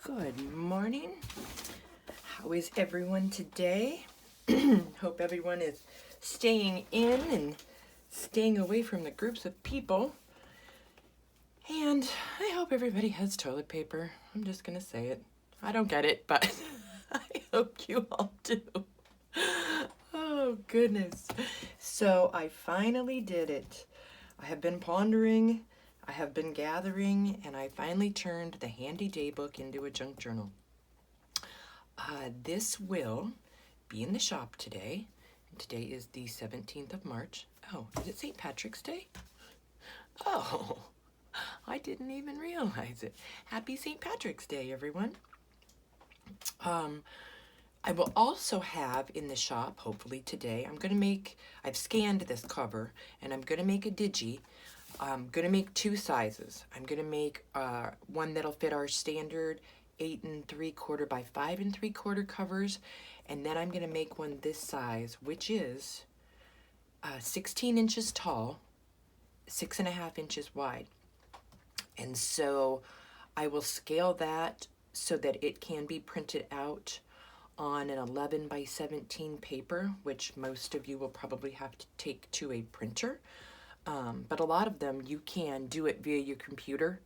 Good morning. How is everyone today? Hope everyone is staying in and staying away from the groups of people. And I hope everybody has toilet paper. I'm just going to say it. I don't get it, but I hope you all do. Oh, goodness. So I finally did it. I have been pondering, I have been gathering, and I finally turned the handy daybook into a junk journal. This will be in the shop today. Today is the 17th of March. Oh, is it St. Patrick's Day? Oh, I didn't even realize it. Happy St. Patrick's Day, everyone. I will also have in the shop, hopefully today, I've scanned this cover, and I'm going to make a digi. I'm going to make two sizes. I'm going to make one that'll fit our standard 8 3/4 by 5 3/4 covers, and then I'm going to make one this size, which is 16 inches tall, 6.5 inches wide. And so I will scale that so that it can be printed out on an 11 by 17 paper, which most of you will probably have to take to a printer. But a lot of them you can do it via your computer.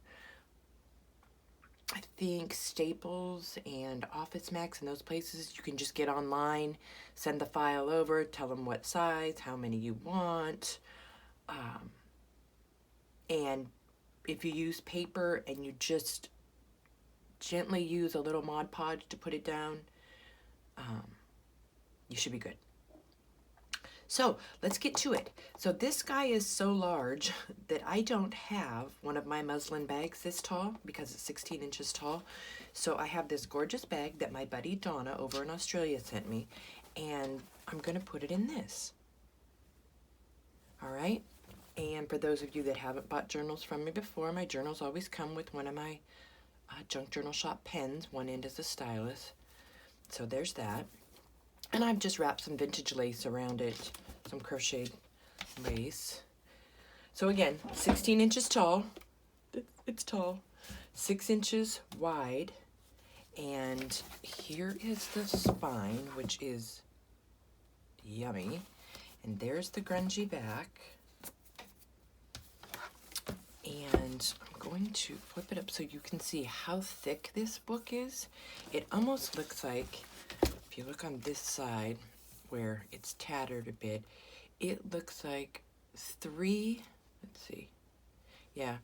I think Staples and Office Max and those places, you can just get online, send the file over, tell them what size, how many you want. And if you use paper and you just gently use a little Mod Podge to put it down, you should be good. So let's get to it. So this guy is so large that I don't have one of my muslin bags this tall because it's 16 inches tall. So I have this gorgeous bag that my buddy Donna over in Australia sent me, and I'm going to put it in this. All right. And for those of you that haven't bought journals from me before, my journals always come with one of my Junk Journal Shop pens. One end is a stylus. So there's that. And I've just wrapped some vintage lace around it, some crocheted lace. So again, 16 inches tall. It's tall. 6 inches wide. And here is the spine, which is yummy. And there's the grungy back. And I'm going to flip it up so you can see how thick this book is. It almost looks like, if you look on this side where it's tattered a bit, it looks like let's see. Yeah,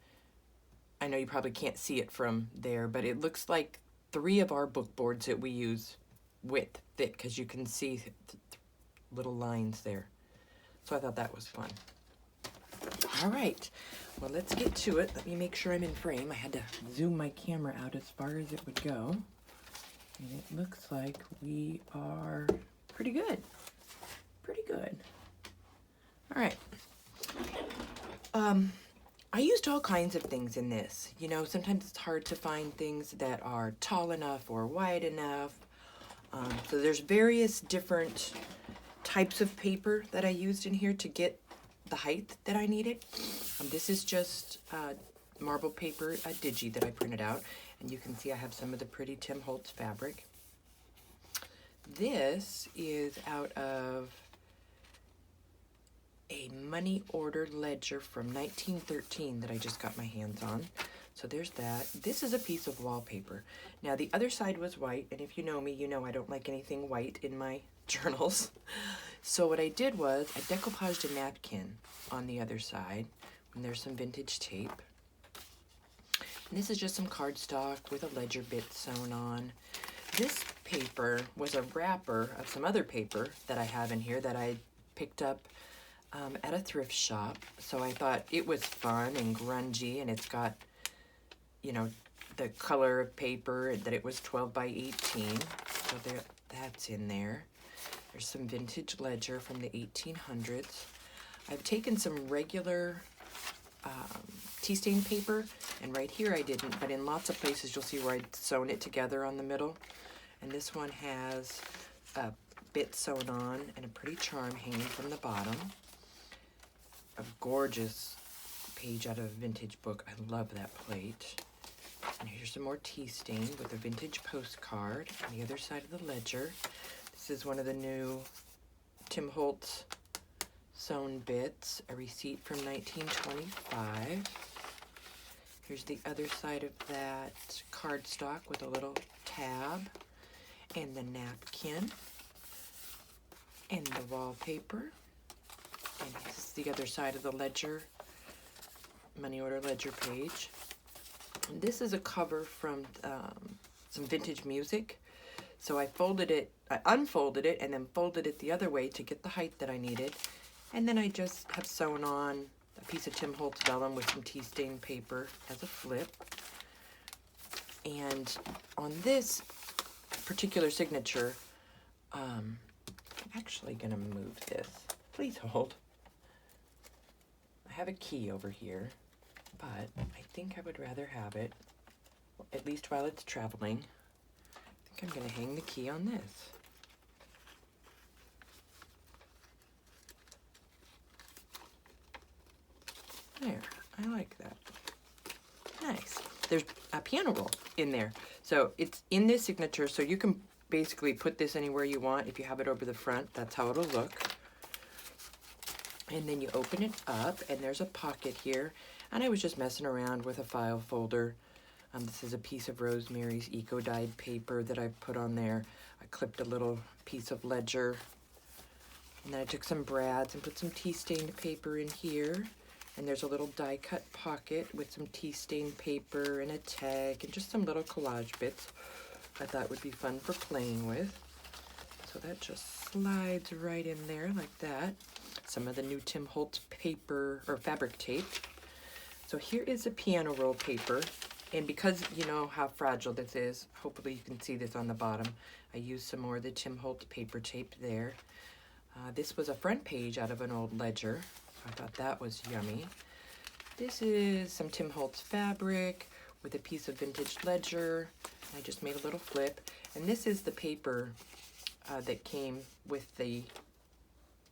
I know you probably can't see it from there, but it looks like 3 of our book boards that we use width thick, because you can see little lines there. So I thought that was fun. All right, well, let's get to it. Let me make sure I'm in frame. I had to zoom my camera out as far as it would go. And it looks like we are pretty good. Pretty good. All right. I used all kinds of things in this. You know, sometimes it's hard to find things that are tall enough or wide enough. So there's various different types of paper that I used in here to get the height that I needed. This is just marble paper, a digi that I printed out. And you can see I have some of the pretty Tim Holtz fabric. This is out of a money order ledger from 1913 that I just got my hands on. So there's that. This is a piece of wallpaper. Now the other side was white, and if you know me, you know I don't like anything white in my journals. So what I did was I decoupaged a napkin on the other side, and there's some vintage tape. And this is just some cardstock with a ledger bit sewn on. This paper was a wrapper of some other paper that I have in here that I picked up at a thrift shop. So I thought it was fun and grungy, and it's got, you know, the color of paper, that it was 12 by 18. So that's in there. There's some vintage ledger from the 1800s. I've taken some regular tea stain paper, and right here I didn't, but in lots of places you'll see where I'd sewn it together on the middle. And this one has a bit sewn on and a pretty charm hanging from the bottom. A gorgeous page out of a vintage book. I love that plate. And here's some more tea stain with a vintage postcard on the other side of the ledger. This is one of the new Tim Holtz sewn bits, a receipt from 1925. Here's the other side of that cardstock with a little tab and the napkin and the wallpaper. And this is the other side of the ledger, money order ledger page. And this is a cover from some vintage music. So I unfolded it and then folded it the other way to get the height that I needed. And then I just have sewn on a piece of Tim Holtz vellum with some tea stain paper as a flip. And on this particular signature, I'm actually gonna move this. Please hold. I have a key over here, but I think I would rather have it, at least while it's traveling. I think I'm gonna hang the key on this. There, I like that. Nice. There's a piano roll in there. So it's in this signature, so you can basically put this anywhere you want. If you have it over the front, that's how it'll look. And then you open it up, and there's a pocket here. And I was just messing around with a file folder. This is a piece of Rosemary's eco-dyed paper that I put on there. I clipped a little piece of ledger. And then I took some brads and put some tea-stained paper in here. And there's a little die-cut pocket with some tea-stained paper and a tag and just some little collage bits I thought would be fun for playing with. So that just slides right in there like that. Some of the new Tim Holtz paper or fabric tape. So here is a piano roll paper. And because you know how fragile this is, hopefully you can see this on the bottom, I used some more of the Tim Holtz paper tape there. This was a front page out of an old ledger. I thought that was yummy. This is some Tim Holtz fabric with a piece of vintage ledger. I just made a little flip. And this is the paper that came with the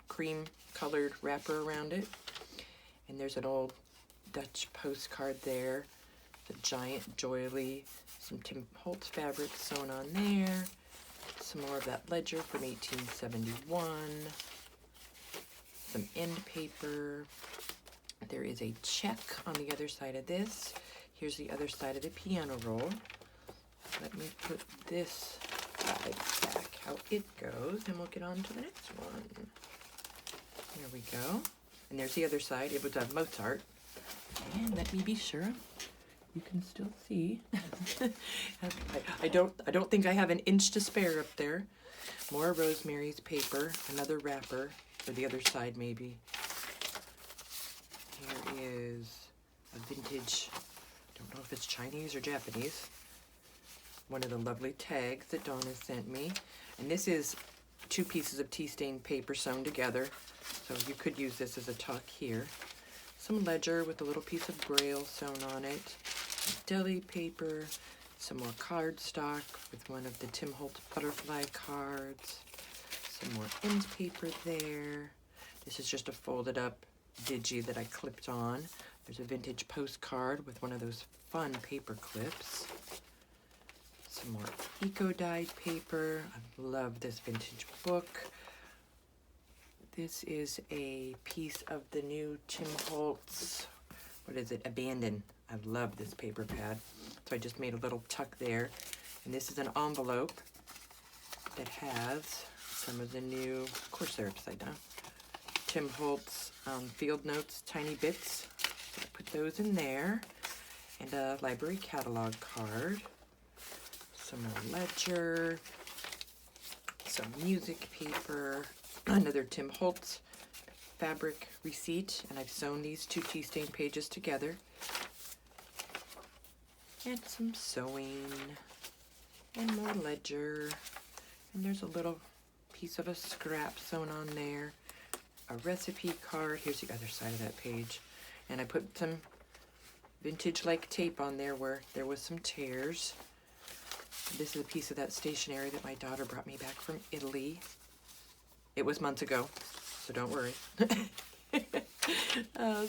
cream colored wrapper around it. And there's an old Dutch postcard there. The giant doily, some Tim Holtz fabric sewn on there. Some more of that ledger from 1871. Some end paper. There is a check on the other side of this. Here's the other side of the piano roll. Let me put this side back how it goes, and we'll get on to the next one. There we go. And there's the other side. It was a Mozart. And let me be sure you can still see. I don't think I have an inch to spare up there. More Rosemary's paper, another wrapper for the other side maybe. Here is a vintage, don't know if it's Chinese or Japanese, one of the lovely tags that Donna sent me. And this is 2 pieces of tea stained paper sewn together, so you could use this as a tuck here. Some ledger with a little piece of braille sewn on it, deli paper, some more cardstock with one of the Tim Holtz butterfly cards, some more end paper there. This is just a folded up digi that I clipped on. There's a vintage postcard with one of those fun paper clips. Some more eco-dyed paper. I love this vintage book. This is a piece of the new Tim Holtz, what is it, Abandon. I love this paper pad. So I just made a little tuck there. And this is an envelope that has some of the new, of course they're upside down, Tim Holtz Field Notes Tiny Bits. So I put those in there. And a library catalog card. Some more ledger. Some music paper. Another Tim Holtz fabric receipt. And I've sewn these 2 tea stain pages together. And some sewing. And more ledger. And there's a little piece of a scrap sewn on there. A recipe card. Here's the other side of that page. And I put some vintage-like tape on there where there was some tears. This is a piece of that stationery that my daughter brought me back from Italy. It was months ago, so don't worry.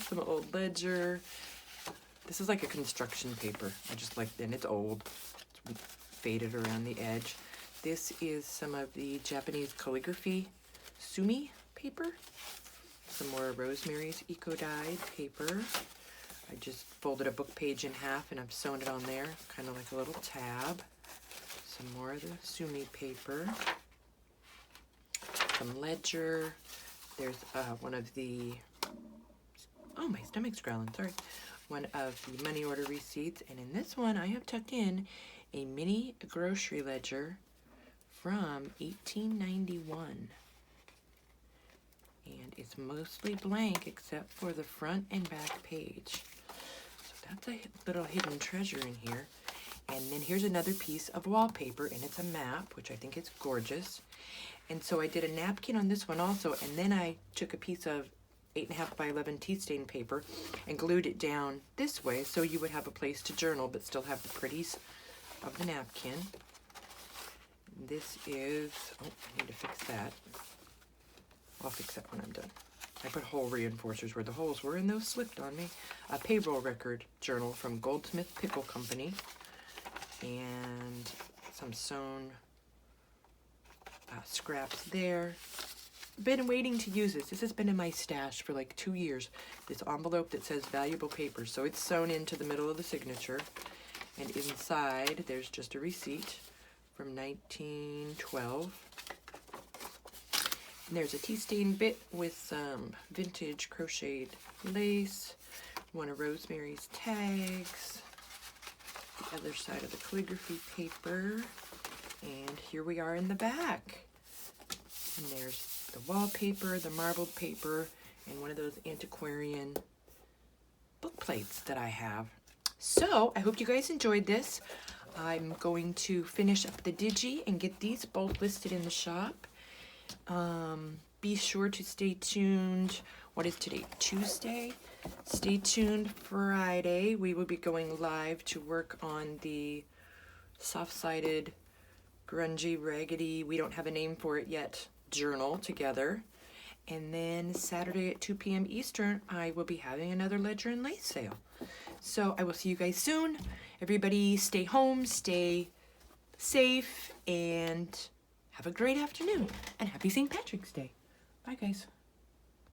Some old ledger. This is like a construction paper. I just like, and it's old. It's faded around the edge. This is some of the Japanese calligraphy sumi paper. Some more Rosemary's Eco Dyed paper. I just folded a book page in half and I've sewn it on there, kind of like a little tab. Some more of the sumi paper. Some ledger. There's one of the, oh, my stomach's growling, sorry. One of the money order receipts. And in this one, I have tucked in a mini grocery ledger from 1891. And it's mostly blank except for the front and back page. So that's a little hidden treasure in here. And then here's another piece of wallpaper, and it's a map, which I think is gorgeous. And so I did a napkin on this one also, and then I took a piece of 8.5 by 11 tea stain paper and glued it down this way so you would have a place to journal but still have the pretties of the napkin. This is, oh, I need to fix that. I'll fix that when I'm done. I put hole reinforcers where the holes were and those slipped on me. A payroll record journal from Goldsmith Pickle Company. And some sewn scraps there. Been waiting to use this. This has been in my stash for like 2 years. This envelope that says valuable paper. So it's sewn into the middle of the signature. And inside there's just a receipt from 1912. And there's a tea stain bit with some vintage crocheted lace. One of Rosemary's tags. The other side of the calligraphy paper. And here we are in the back. And there's the wallpaper, the marbled paper, and one of those antiquarian book plates that I have. So I hope you guys enjoyed this. I'm going to finish up the digi and get these both listed in the shop. Be sure to stay tuned. What is today? Tuesday? Stay tuned Friday. We will be going live to work on the soft-sided, grungy, raggedy, we don't have a name for it yet, journal together. And then Saturday at 2 p.m. Eastern, I will be having another ledger and lace sale. So I will see you guys soon. Everybody stay home, stay safe, and have a great afternoon. And happy St. Patrick's Day. Bye, guys.